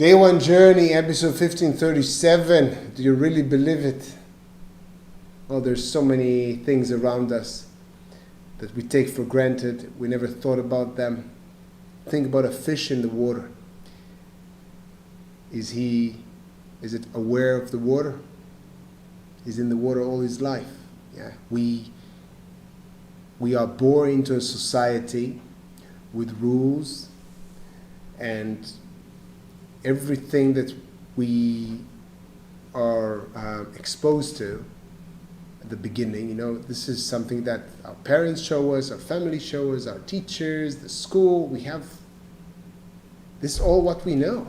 Day One Journey, episode 1537. Do you really believe it? Well, there's so many things around us that we take for granted. We never thought about them. Think about a fish in the water. Is it aware of the water? He's in the water all his life. Yeah. We are born into a society with rules, and everything that we are exposed to at the beginning, this is something that our parents show us, our family show us, our teachers, the school, this is all what we know.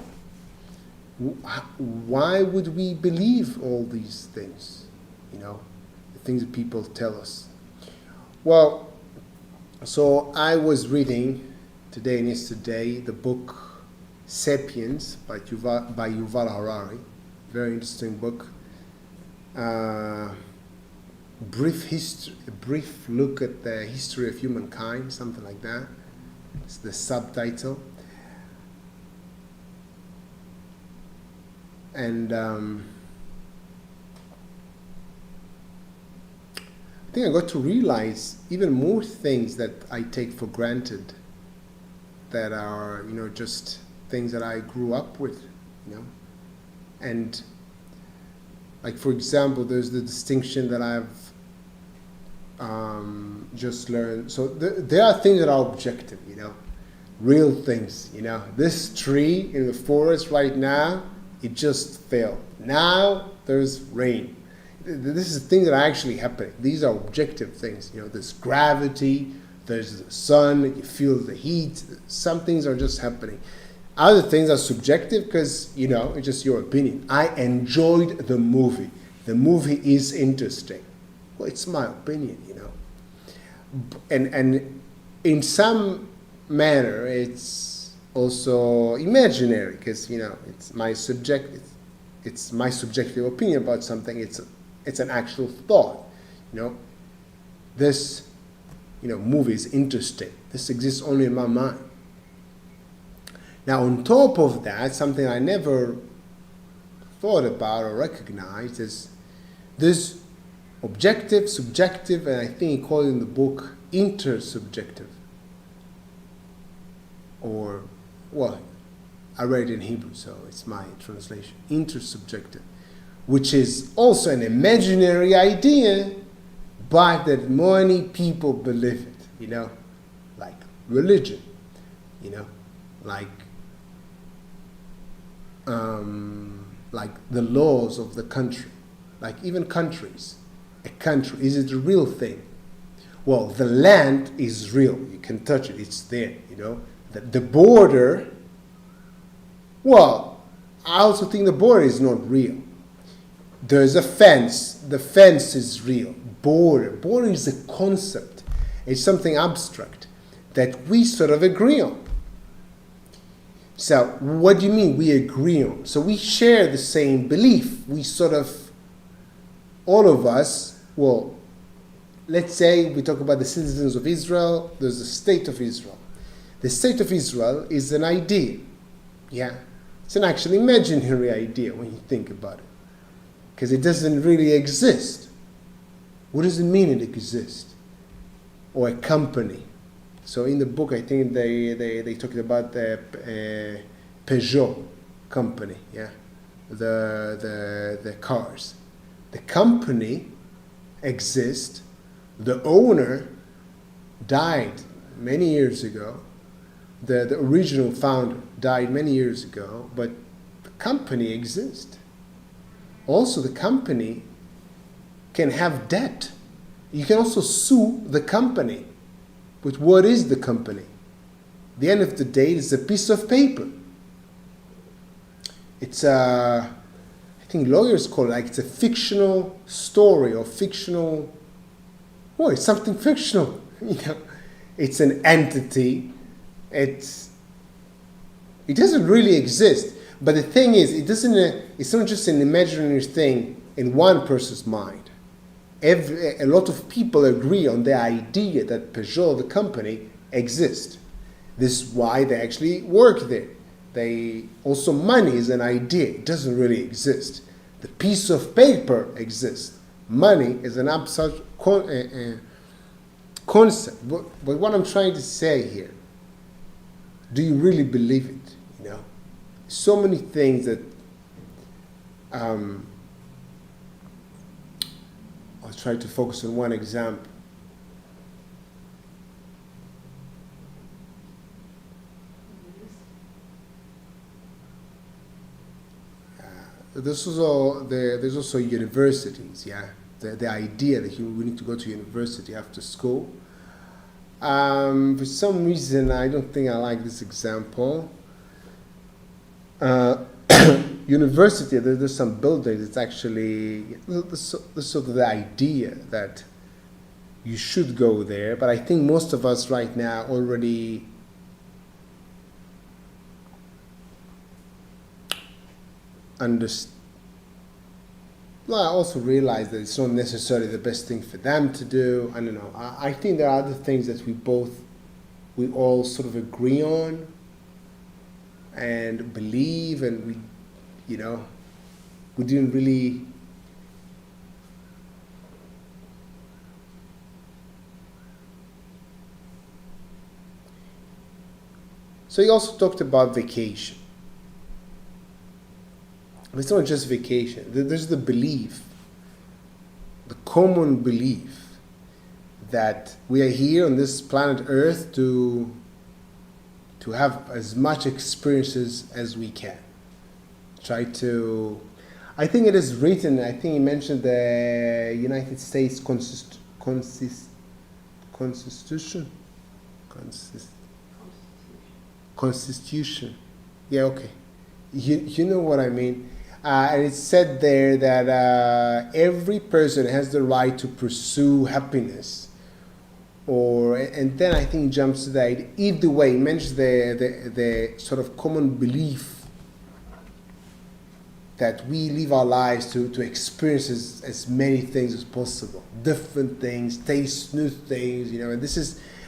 Why would we believe all these things? The things that people tell us. Well, so I was reading today and yesterday the book Sapiens by Yuval Harari. Very interesting book. Brief look at the history of humankind, something like that. It's the subtitle. And I think I got to realize even more things that I take for granted that are, just things that I grew up with, And like, for example, there's the distinction that I've just learned. So there are things that are objective, real things, This tree in the forest right now, it just fell. Now there's rain. This is things that are actually happening. These are objective things. There's gravity, there's the sun, you feel the heat. Some things are just happening. Other things are subjective because, it's just your opinion. I enjoyed the movie. The movie is interesting. Well, it's my opinion, And in some manner, it's also imaginary because, it's my subjective opinion about something. It's an actual thought, This, movie is interesting. This exists only in my mind. Now, on top of that, something I never thought about or recognized is this objective, subjective, and I think he called it in the book intersubjective. Or, well, I read it in Hebrew, so it's my translation. Intersubjective, which is also an imaginary idea, but that many people believe it, like religion, like the laws of the country, like even countries. A country, is it a real thing? Well, the land is real. You can touch it. It's there, The border, well, I also think the border is not real. There's a fence. The fence is real. Border is a concept. It's something abstract that we sort of agree on. So what do you mean we agree on? So we share the same belief. We sort of, all of us, well, let's say we talk about the citizens of Israel, there's the state of Israel. The state of Israel is an idea. Yeah. It's an actually imaginary idea when you think about it. Because it doesn't really exist. What does it mean it exists? Or a company. So in the book, I think they talked about the Peugeot company, yeah, the cars. The company exists. The owner died many years ago. The original founder died many years ago, but the company exists. Also, the company can have debt. You can also sue the company. But what is the company? At the end of the day, it's a piece of paper. It's I think lawyers call it it's a fictional story or fictional, it's something fictional. It's an entity. It doesn't really exist. But the thing is, it's not just an imaginary thing in one person's mind. A lot of people agree on the idea that Peugeot, the company, exists. This is why they actually work there. They also, money is an idea. It doesn't really exist. The piece of paper exists. Money is an abstract concept. But what I'm trying to say here, do you really believe it? You know, so many things that I'll try to focus on one example. There's also universities, yeah. The idea that we need to go to university after school. For some reason, I don't think I like this example. University, there's some buildings. It's actually the sort of the idea that you should go there, but I think most of us right now already understand. Well, I also realize that it's not necessarily the best thing for them to do. I don't know. I think there are other things that we all sort of agree on and believe, and we didn't really. So he also talked about vacation. It's not just vacation. There's the belief, the common belief that we are here on this planet Earth to have as much experiences as we can. I think it is written, I think he mentioned the United States Constitution. Yeah, okay. You know what I mean. And it's said there that every person has the right to pursue happiness. And then I think jumps to that. Either way, it mentions the sort of common belief that we live our lives to experience as many things as possible, different things, taste new things,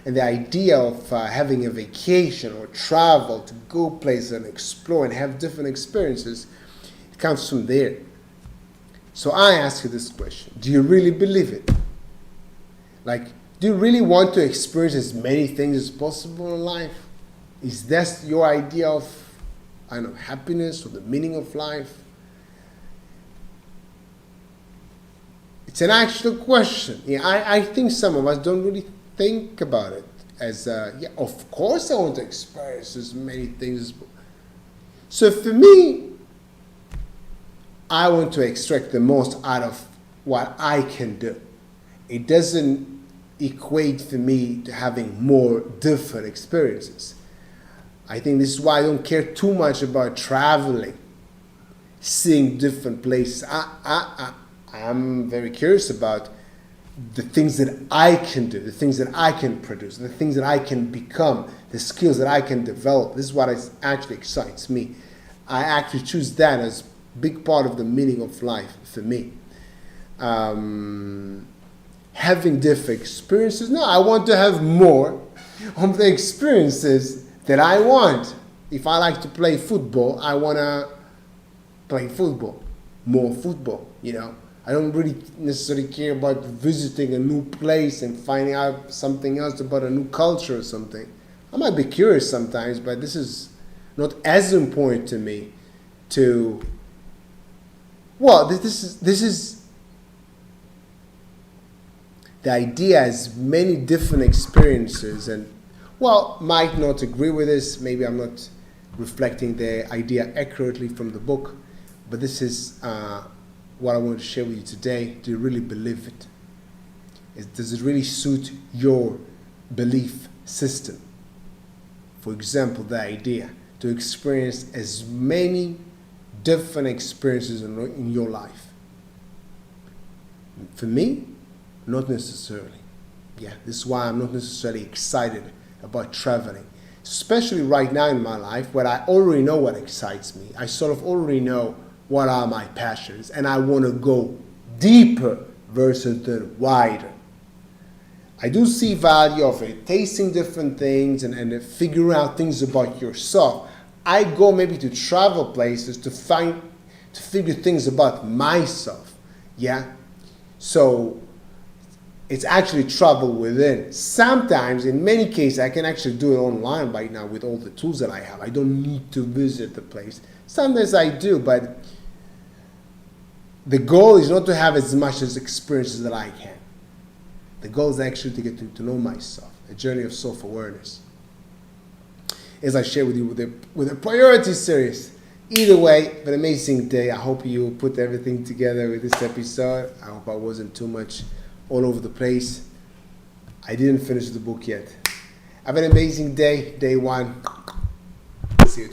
and the idea of having a vacation or travel to go places and explore and have different experiences. It comes from there. So I ask you this question. Do you really believe it? Do you really want to experience as many things as possible in life? Is that your idea of, happiness or the meaning of life? It's an actual question. Yeah, I think some of us don't really think about it as, of course I want to experience as many things as possible. So for me, I want to extract the most out of what I can do. It doesn't equate for me to having more different experiences. I think this is why I don't care too much about traveling, seeing different places. I'm very curious about the things that I can do, the things that I can produce, the things that I can become, the skills that I can develop. This is what actually excites me. I actually choose that as big part of the meaning of life for me. Having different experiences, no, I want to have more of the experiences that I want. If I like to play football, I want to play football, more football, I don't really necessarily care about visiting a new place and finding out something else about a new culture or something. I might be curious sometimes, but this is not as important to me this is the idea has many different experiences, and might not agree with this. Maybe I'm not reflecting the idea accurately from the book, but this is what I want to share with you today. Do you really believe it? Does it really suit your belief system? For example, the idea to experience as many different experiences in your life. For me, not necessarily. Yeah, this is why I'm not necessarily excited about traveling. Especially right now in my life, where I already know what excites me. I sort of already know what are my passions, and I want to go deeper versus the wider. I do see value of it, tasting different things and figuring out things about yourself. I go maybe to travel places to figure things about myself. Yeah? So it's actually travel within. Sometimes, in many cases, I can actually do it online right now with all the tools that I have. I don't need to visit the place. Sometimes I do, but the goal is not to have as much as experiences that I can. The goal is actually to get to know myself, a journey of self-awareness. As I share with you with the priority series. Either way, an amazing day. I hope you put everything together with this episode. I hope I wasn't too much all over the place. I didn't finish the book yet. Have an amazing day, day one.